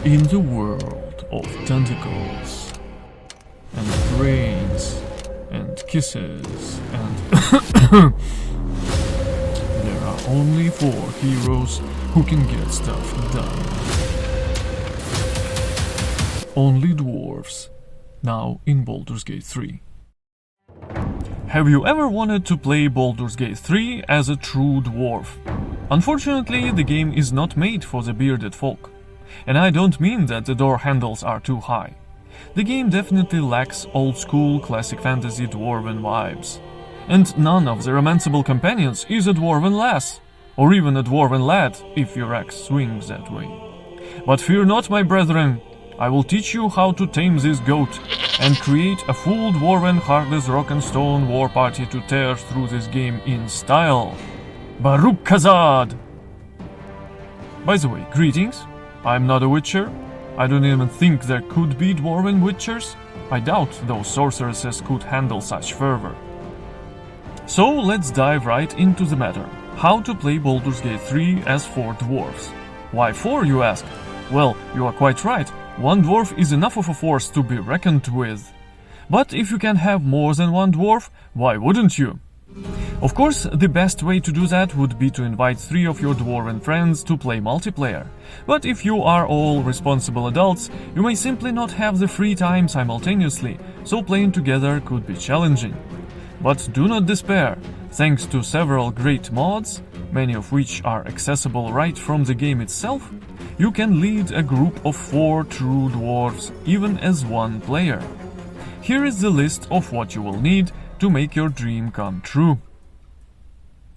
In the world of tentacles, and brains, and kisses, and there are only 4 heroes who can get stuff done. Only dwarves, now in Baldur's Gate 3. Have you ever wanted to play Baldur's Gate 3 as a true dwarf? Unfortunately, the game is not made for the bearded folk. And I don't mean that the door handles are too high. The game definitely lacks old-school classic fantasy dwarven vibes. And none of the romanceable companions is a dwarven lass, or even a dwarven lad if your axe swings that way. But fear not, my brethren, I will teach you how to tame this goat and create a full dwarven hard as rock and stone war party to tear through this game in style. Baruch Kazad! By the way, greetings. I'm not a witcher. I don't even think there could be dwarven witchers. I doubt those sorceresses could handle such fervor. So let's dive right into the matter. How to play Baldur's Gate 3 as 4 dwarves. Why 4, you ask? Well, you are quite right. 1 dwarf is enough of a force to be reckoned with. But if you can have more than 1 dwarf, why wouldn't you? Of course, the best way to do that would be to invite 3 of your dwarven friends to play multiplayer. But if you are all responsible adults, you may simply not have the free time simultaneously, so playing together could be challenging. But do not despair. Thanks to several great mods, many of which are accessible right from the game itself, you can lead a group of 4 true dwarves, even as 1 player. Here is the list of what you will need to make your dream come true.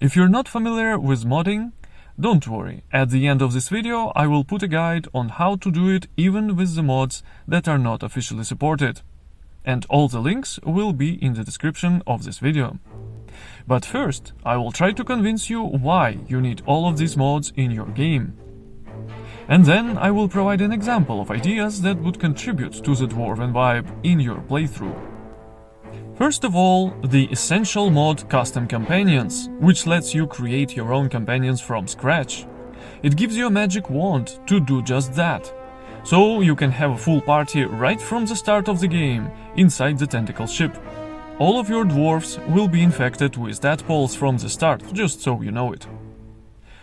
If you're not familiar with modding, don't worry, at the end of this video I will put a guide on how to do it even with the mods that are not officially supported. And all the links will be in the description of this video. But first, I will try to convince you why you need all of these mods in your game. And then I will provide an example of ideas that would contribute to the dwarven vibe in your playthrough. First of all, the essential mod Custom Companions, which lets you create your own companions from scratch. It gives you a magic wand to do just that. So you can have a full party right from the start of the game, inside the tentacle ship. All of your dwarves will be infected with tadpoles from the start, just so you know it.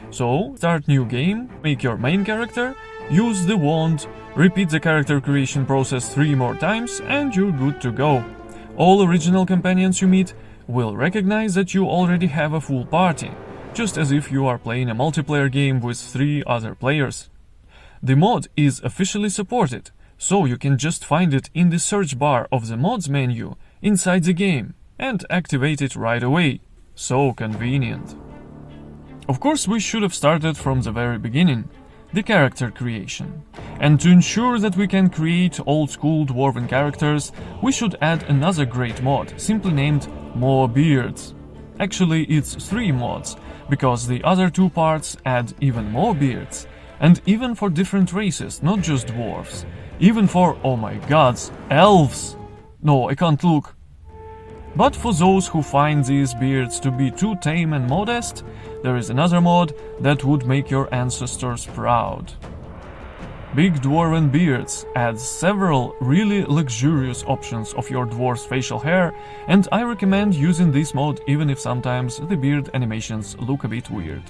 So, start new game, make your main character, use the wand, repeat the character creation process 3 more times, and you're good to go. All original companions you meet will recognize that you already have a full party, just as if you are playing a multiplayer game with 3 other players. The mod is officially supported, so you can just find it in the search bar of the mods menu inside the game and activate it right away. So convenient. Of course, we should have started from the very beginning, the character creation. And to ensure that we can create old-school dwarven characters, we should add another great mod, simply named More Beards. Actually, it's 3 mods, because the other 2 parts add even more beards. And even for different races, not just dwarves. Even for, oh my gods, elves! No, I can't look. But for those who find these beards to be too tame and modest, there is another mod that would make your ancestors proud. Big Dwarven Beards adds several really luxurious options of your dwarf's facial hair, and I recommend using this mod even if sometimes the beard animations look a bit weird.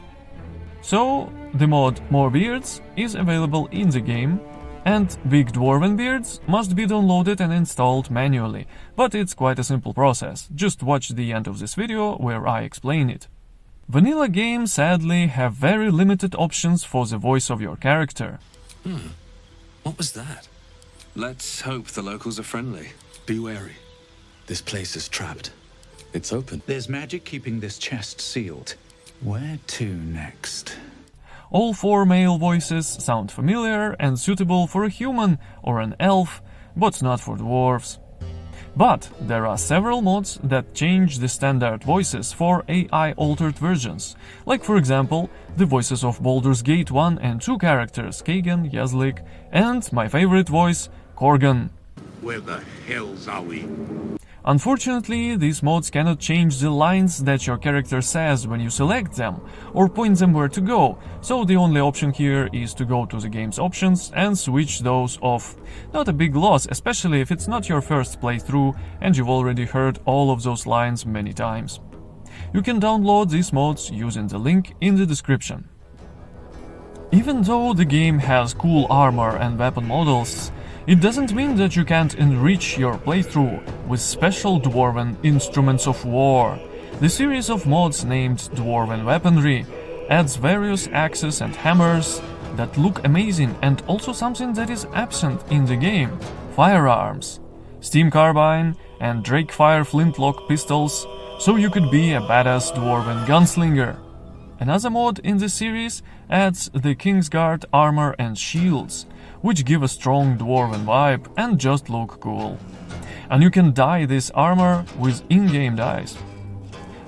So, the mod More Beards is available in the game, and Big Dwarven Beards must be downloaded and installed manually, but it's quite a simple process. Just watch the end of this video where I explain it. Vanilla games sadly have very limited options for the voice of your character. What was that? Let's hope the locals are friendly. Be wary. This place is trapped. It's open. There's magic keeping this chest sealed. Where to next? All 4 male voices sound familiar and suitable for a human or an elf, but not for dwarves. But there are several mods that change the standard voices for AI-altered versions, like for example, the voices of Baldur's Gate 1 and 2 characters Kagan, Yazlik, and my favorite voice, Korgan. Where the hells are we? Unfortunately, these mods cannot change the lines that your character says when you select them, or point them where to go, so the only option here is to go to the game's options and switch those off. Not a big loss, especially if it's not your first playthrough and you've already heard all of those lines many times. You can download these mods using the link in the description. Even though the game has cool armor and weapon models, it doesn't mean that you can't enrich your playthrough with special Dwarven instruments of war. The series of mods named Dwarven Weaponry adds various axes and hammers that look amazing, and also something that is absent in the game: firearms, steam carbine and drakefire flintlock pistols, so you could be a badass Dwarven gunslinger. Another mod in the series adds the Kingsguard armor and shields, which give a strong Dwarven vibe and just look cool. And you can dye this armor with in-game dyes.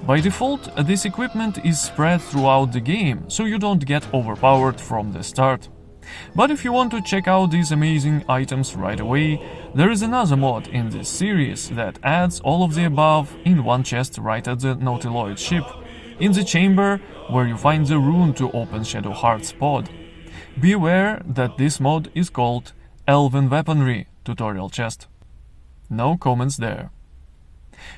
By default, this equipment is spread throughout the game, so you don't get overpowered from the start. But if you want to check out these amazing items right away, there is another mod in this series that adds all of the above in one chest right at the Nautiloid ship, in the chamber where you find the rune to open Shadowheart's pod. Be aware that this mod is called Elven Weaponry tutorial chest. No comments there.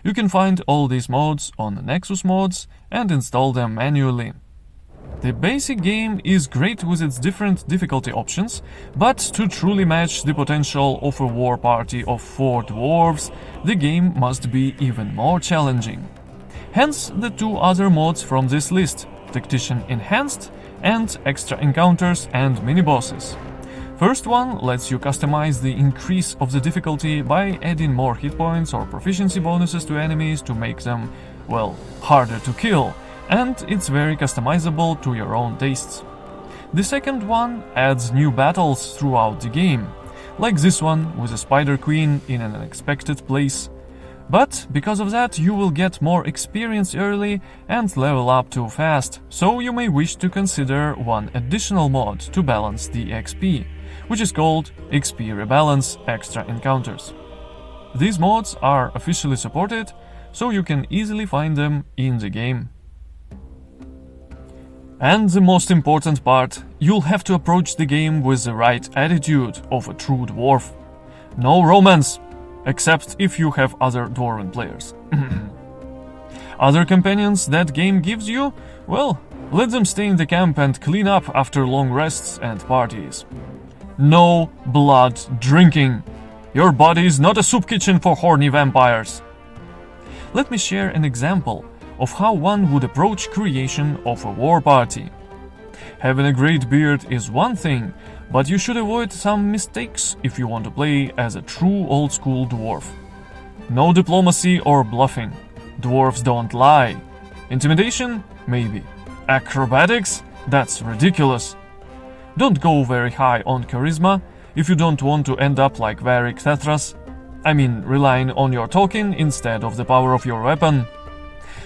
You can find all these mods on Nexus Mods and install them manually. The basic game is great with its different difficulty options, but to truly match the potential of a war party of 4 dwarves, the game must be even more challenging. Hence the 2 other mods from this list: Tactician Enhanced and Extra Encounters and Mini-Bosses. First one lets you customize the increase of the difficulty by adding more hit points or proficiency bonuses to enemies to make them, well, harder to kill, and it's very customizable to your own tastes. The second one adds new battles throughout the game, like this one with a Spider Queen in an unexpected place. But because of that, you will get more experience early and level up too fast, so you may wish to consider one additional mod to balance the XP, which is called XP Rebalance Extra Encounters. These mods are officially supported, so you can easily find them in the game. And the most important part, you'll have to approach the game with the right attitude of a true dwarf. No romance! Except if you have other Dwarven players. Other companions that game gives you? Well, let them stay in the camp and clean up after long rests and parties. No blood drinking. Your body is not a soup kitchen for horny vampires. Let me share an example of how one would approach creation of a war party. Having a great beard is one thing, but you should avoid some mistakes if you want to play as a true old-school dwarf. No diplomacy or bluffing. Dwarves don't lie. Intimidation? Maybe. Acrobatics? That's ridiculous. Don't go very high on charisma if you don't want to end up like Varric Thethras. I mean, relying on your talking instead of the power of your weapon.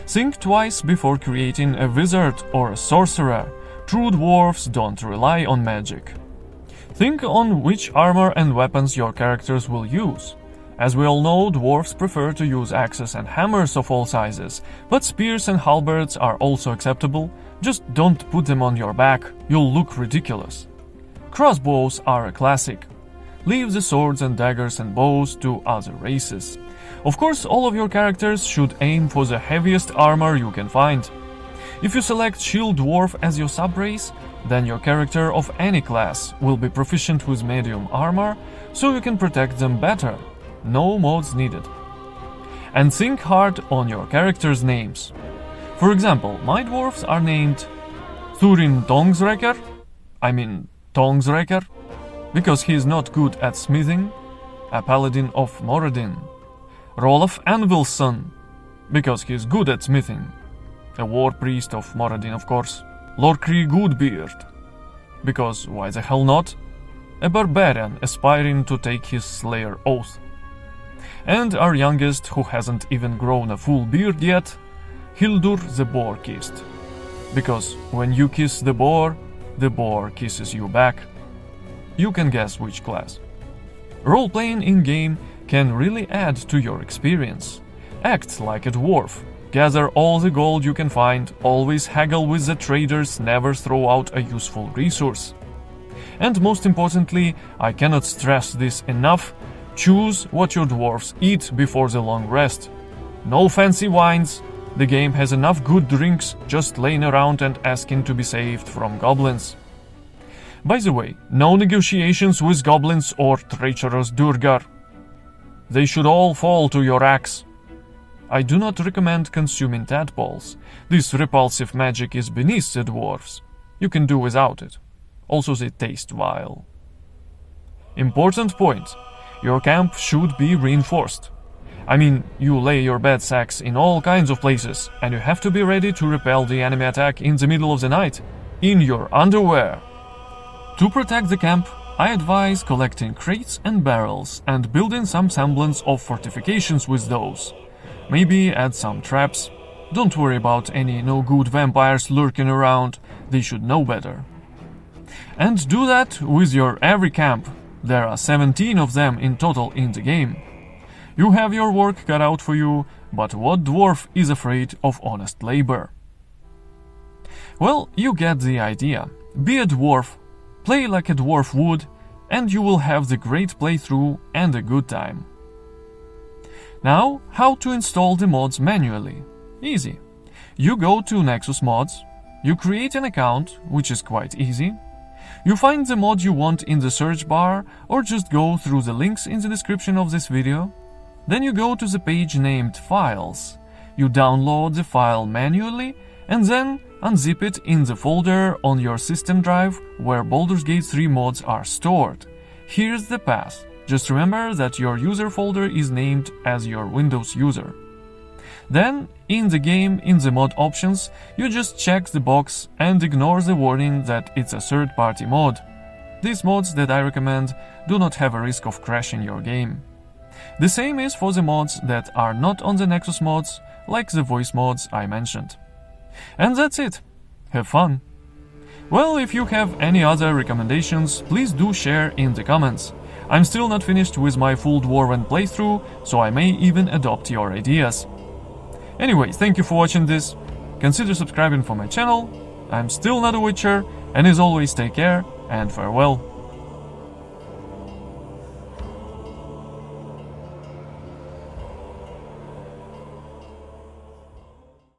Think twice before creating a wizard or a sorcerer. True dwarves don't rely on magic. Think on which armor and weapons your characters will use. As we all know, dwarves prefer to use axes and hammers of all sizes, but spears and halberds are also acceptable. Just don't put them on your back, you'll look ridiculous. Crossbows are a classic. Leave the swords and daggers and bows to other races. Of course, all of your characters should aim for the heaviest armor you can find. If you select Shield Dwarf as your subrace, then your character of any class will be proficient with medium armor, so you can protect them better. No mods needed. And think hard on your characters' names. For example, my dwarves are named Thurin Tongsrekker, Tongsrekker, because he is not good at smithing, a paladin of Moradin. Rolf Anvilson, because he is good at smithing, a war priest of Moradin, of course. Lorcree Goodbeard, because why the hell not? A barbarian aspiring to take his slayer oath. And our youngest, who hasn't even grown a full beard yet, Hildur the Boar-Kissed, because when you kiss the boar kisses you back. You can guess which class. Role-playing in-game can really add to your experience. Act like a dwarf. Gather all the gold you can find, always haggle with the traders, never throw out a useful resource. And most importantly, I cannot stress this enough, choose what your dwarves eat before the long rest. No fancy wines, the game has enough good drinks just laying around and asking to be saved from goblins. By the way, no negotiations with goblins or treacherous Durgar. They should all fall to your axe. I do not recommend consuming tadpoles. This repulsive magic is beneath the dwarves. You can do without it. Also, they taste vile. Important point. Your camp should be reinforced. I mean, you lay your bed sacks in all kinds of places, and you have to be ready to repel the enemy attack in the middle of the night, in your underwear. To protect the camp, I advise collecting crates and barrels and building some semblance of fortifications with those. Maybe add some traps. Don't worry about any no-good vampires lurking around, they should know better. And do that with your every camp. There are 17 of them in total in the game. You have your work cut out for you, but what dwarf is afraid of honest labor? Well, you get the idea. Be a dwarf, play like a dwarf would, and you will have the great playthrough and a good time. Now, how to install the mods manually? Easy. You go to Nexus Mods, you create an account, which is quite easy. You find the mod you want in the search bar or just go through the links in the description of this video. Then you go to the page named Files. You download the file manually and then unzip it in the folder on your system drive where Baldur's Gate 3 mods are stored. Here's the path. Just remember that your user folder is named as your Windows user. Then, in the game, in the mod options, you just check the box and ignore the warning that it's a third-party mod. These mods that I recommend do not have a risk of crashing your game. The same is for the mods that are not on the Nexus mods, like the voice mods I mentioned. And that's it. Have fun! Well, if you have any other recommendations, please do share in the comments. I'm still not finished with my full-dwarven playthrough, so I may even adopt your ideas. Anyway, thank you for watching this. Consider subscribing for my channel. I'm still Not-a-witchr, and as always, take care and farewell.